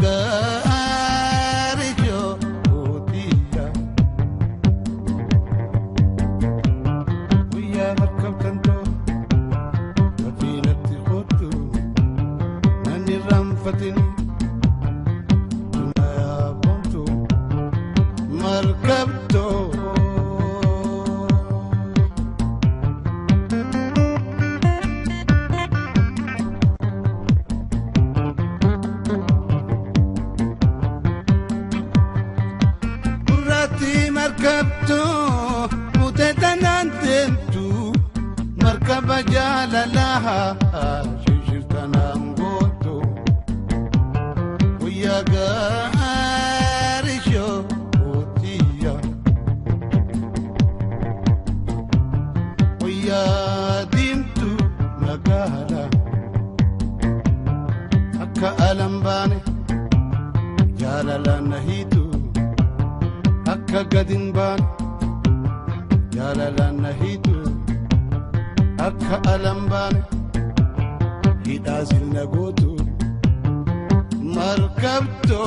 gaarijoo mootiya guyyaa markabtantoo mafiinatti kootu nanni ranfatini dunayaa boontu markabtoo markabto mutetanantentu markaba jalalaha shishirtanangoto uyagarisho otiya uyadimtu nagala akka alambane jalalanahitu akka gadin baan jalalan nahitu akka alam baan hidaasin nagootu markabto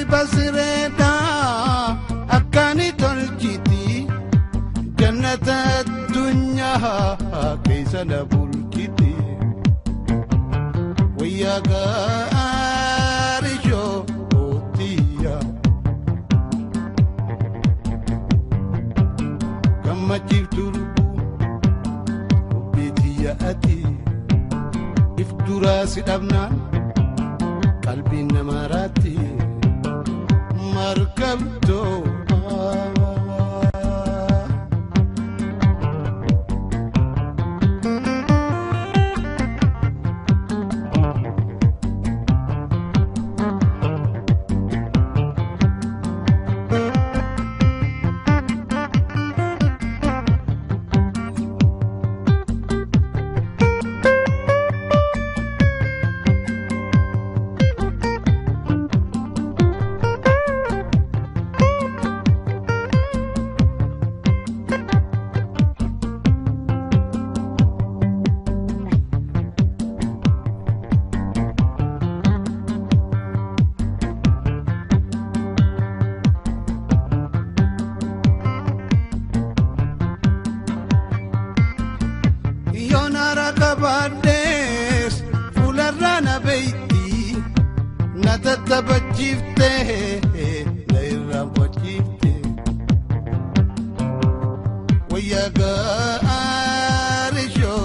basireda akani tolchiti jannata dunya keessa bulchiti wayyaga arisho otiya gammachiif turbu bitiya ati iftura sidabna qalbiin namarati markabto kabades fularana beiti natatabachifte nairabachifte wayaga arisho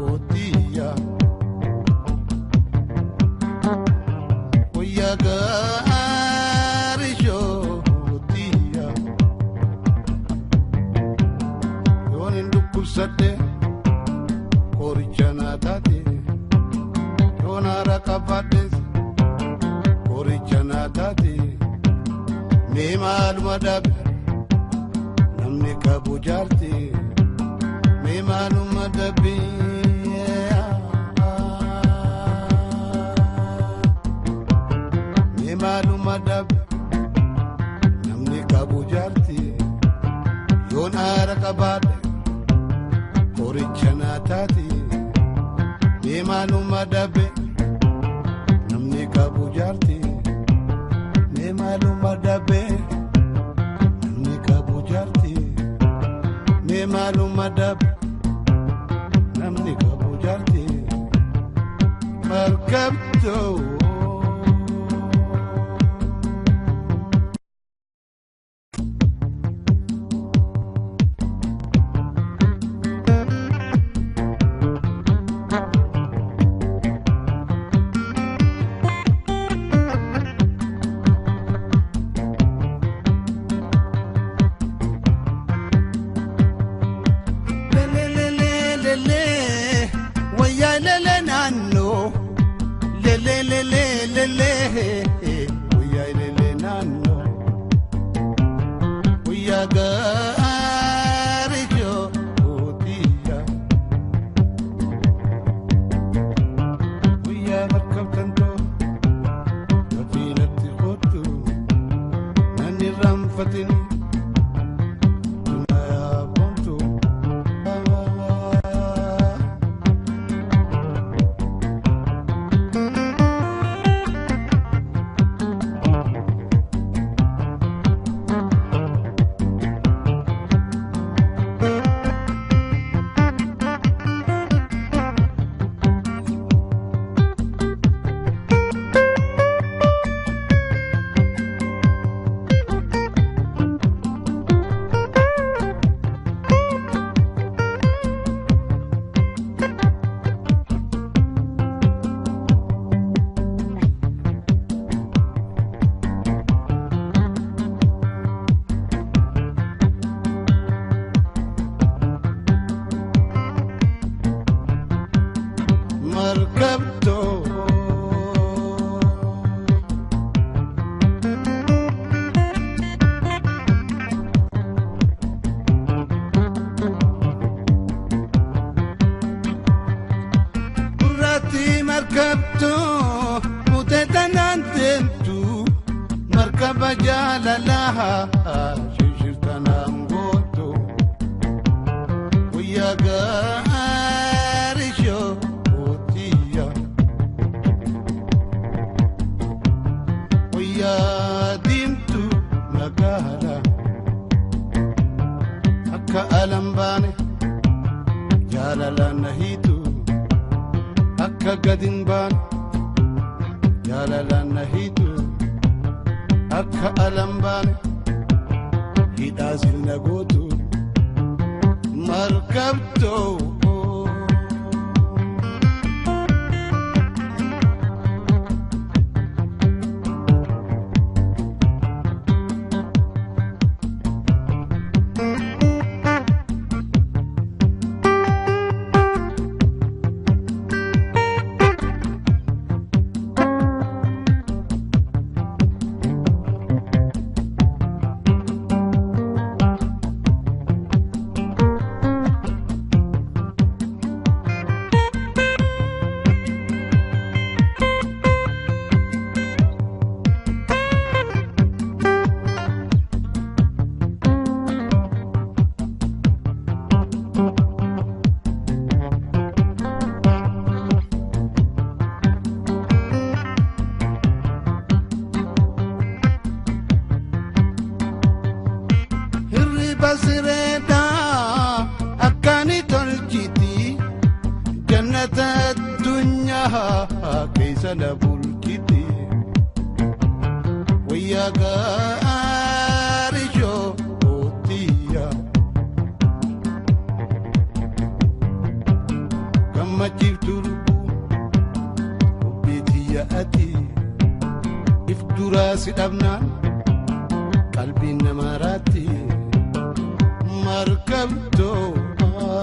otiya wayaga arisho otiya yonin dukusate Orichanatati, Donara Capates, Orichanatati, Memal Madab, Namnika Bujarti, Memal Madabi, Memal Madab, Namnika Bujarti, Donara Capates. Orichanatati, Memanu madabe, namni kabujarti, Memanu madabe, namni kabujarti, Memanu madabe, namni kabujarti, markabto. ويا قارجو وديا ويا مركب تنتو سفينة خطو من الرنفتني مركبته براتي مركبته وتتنانتمتو مركبة جال لها شجرتنا نقوتو ويا قارشو ويا ديمتو نقالا أكا ألمباني جالالا نهيتو أكا قدن باني جالالا نهيتو أكا ألمباني هيدازل نقوتو مركبتو بسريدا أكاني تلجتي جنة الدنيا كيس نبولكتي ويا قارجو وديا كما جبت بيتي يا أتي إفدراسي أبنان قلبي نماراتي مركبتو